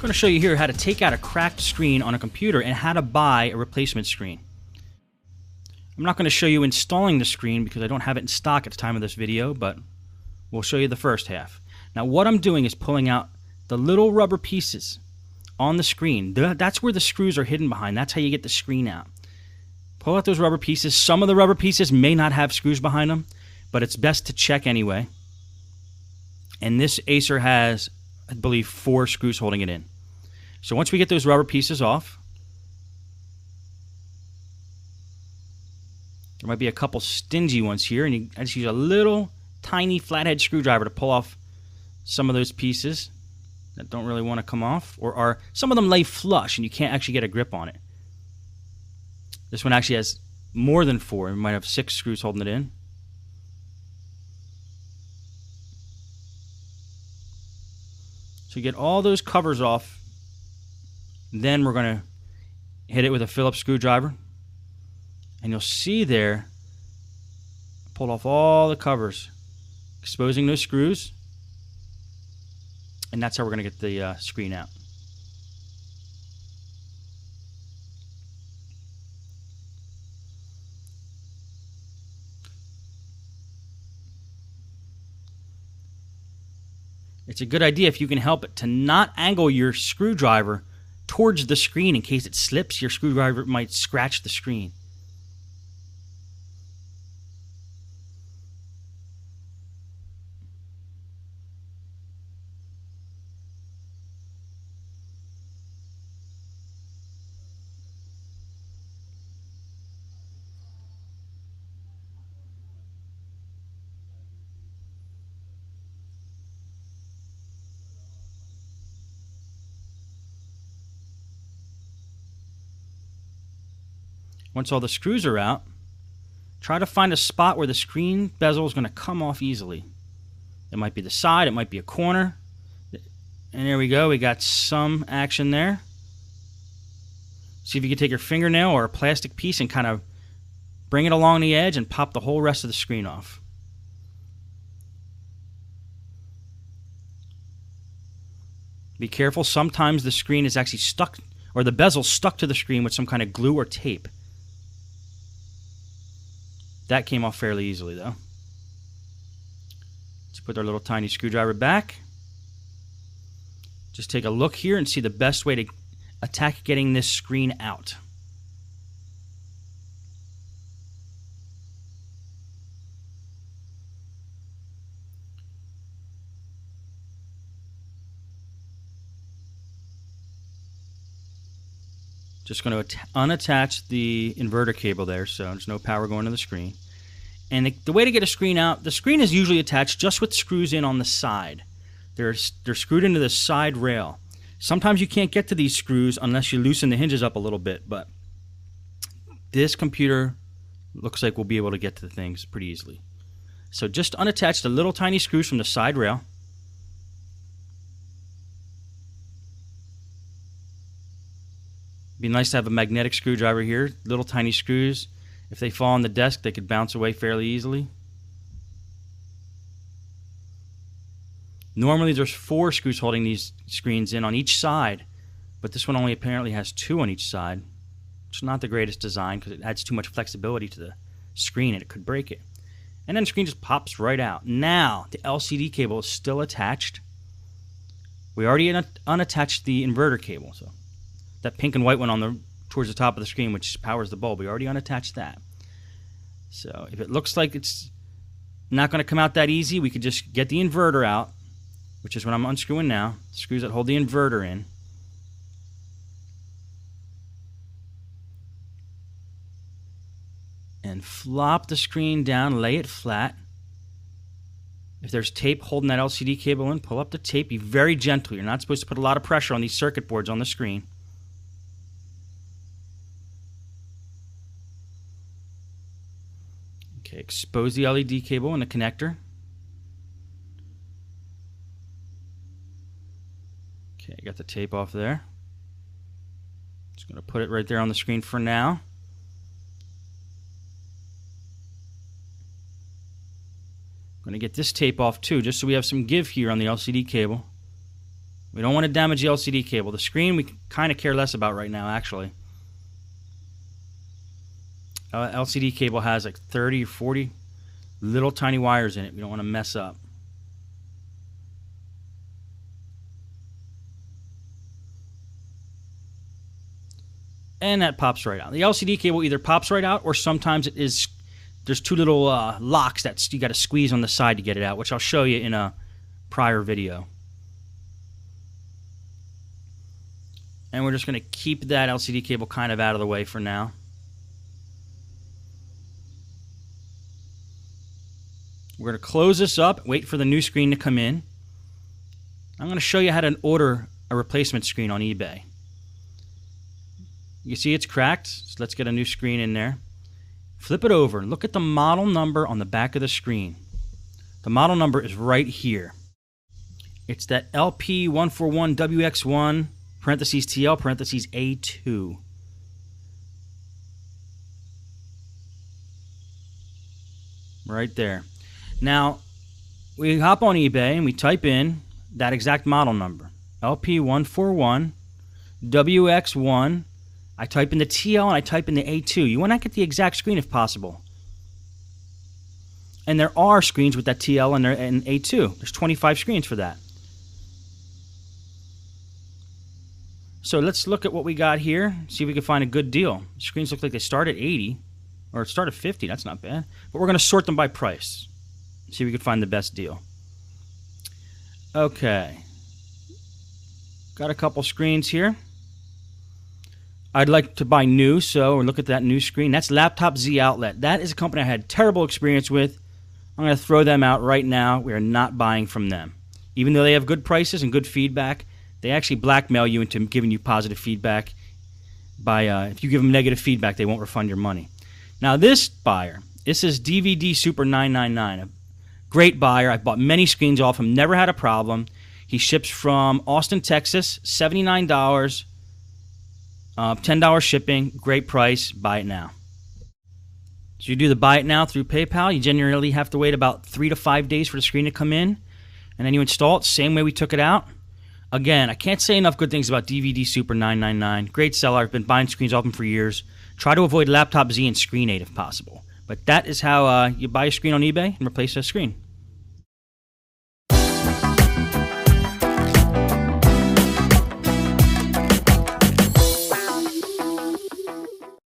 going to show you here how to take out a cracked screen on a computer and how to buy a replacement screen. I'm not going to show you installing the screen because I don't have it in stock at the time of this video, but we'll show you the first half. Now what I'm doing is pulling out the little rubber pieces on the screen. That's where the screws are hidden behind. That's how you get the screen out. Pull out those rubber pieces. Some of the rubber pieces may not have screws behind them, but it's best to check anyway. And this Acer has, I believe, 4 screws holding it in. So once we get those rubber pieces off, there might be a couple stingy ones here, and I just use a little tiny flathead screwdriver to pull off some of those pieces that don't really want to come off, or some of them lay flush and you can't actually get a grip on it. This one actually has more than 4. It might have 6 screws holding it in. So you get all those covers off. Then we're going to hit it with a Phillips screwdriver. And you'll see there, I pulled off all the covers, exposing those screws. And that's how we're going to get the screen out. It's a good idea, if you can help it, to not angle your screwdriver towards the screen in case it slips. Your screwdriver might scratch the screen. Once all the screws are out, try to find a spot where the screen bezel is going to come off easily. It might be the side, it might be a corner. And there we go, we got some action there. See if you can take your fingernail or a plastic piece and kind of bring it along the edge and pop the whole rest of the screen off. Be careful, sometimes the screen is actually stuck, or the bezel stuck to the screen with some kind of glue or tape. That came off fairly easily though. Let's put our little tiny screwdriver back. Just take a look here and see the best way to attack getting this screen out. Just going to unattach the inverter cable there, so there's no power going to the screen. And the way to get a screen out, the screen is usually attached just with screws in on the side. They're screwed into the side rail. Sometimes you can't get to these screws unless you loosen the hinges up a little bit, but this computer looks like we'll be able to get to the things pretty easily. So just unattach the little tiny screws from the side rail. Be nice to have a magnetic screwdriver here. Little tiny screws. If they fall on the desk, they could bounce away fairly easily. Normally there's 4 screws holding these screens in on each side, but this one only apparently has 2 on each side. It's not the greatest design because it adds too much flexibility to the screen and it could break it. And then the screen just pops right out. Now the LCD cable is still attached. We already unattached the inverter cable, so that pink and white one towards the top of the screen, which powers the bulb, we already unattached that. So if it looks like it's not going to come out that easy, we could just get the inverter out, which is what I'm unscrewing now, the screws that hold the inverter in. And flop the screen down, lay it flat. If there's tape holding that LCD cable in, pull up the tape. Be very gentle. You're not supposed to put a lot of pressure on these circuit boards on the screen. Okay, expose the LED cable and the connector. Okay, got the tape off there. Just going to put it right there on the screen for now. I'm going to get this tape off too, just so we have some give here on the LCD cable. We don't want to damage the LCD cable. The screen we kind of care less about right now, actually. LCD cable has like 30 or 40 little tiny wires in it. We don't want to mess up. And that pops right out. The LCD cable either pops right out, or sometimes it is. There's two little locks that you got to squeeze on the side to get it out, which I'll show you in a prior video. And we're just going to keep that LCD cable kind of out of the way for now. We're going to close this up, wait for the new screen to come in. I'm going to show you how to order a replacement screen on eBay. You see it's cracked, so let's get a new screen in there. Flip it over and look at the model number on the back of the screen. The model number is right here. It's that LP141WX1 parentheses TL parentheses A2. Right there. Now, we hop on eBay and we type in that exact model number. LP141WX1. I type in the TL and I type in the A2. You want to get the exact screen if possible. And there are screens with that TL and A2. There's 25 screens for that. So let's look at what we got here, see if we can find a good deal. Screens look like they start at 80, or start at 50. That's not bad. But we're going to sort them by price. See if we can find the best deal. Okay. Got a couple screens here. I'd like to buy new, so look at that new screen. That's Laptop Z Outlet. That is a company I had terrible experience with. I'm going to throw them out right now. We are not buying from them. Even though they have good prices and good feedback, they actually blackmail you into giving you positive feedback. If you give them negative feedback, they won't refund your money. Now this buyer, this is DVD Super 999. A great buyer. I've bought many screens off him. Never had a problem. He ships from Austin, Texas. $79. $10 shipping, great price, buy it now. So you do the buy it now through PayPal. You generally have to wait about 3 to 5 days for the screen to come in. And then you install it, same way we took it out. Again, I can't say enough good things about DVD Super 999. Great seller. I've been buying screens off him for years. Try to avoid Laptop Z and Screen 8 if possible. But that is how you buy a screen on eBay and replace a screen.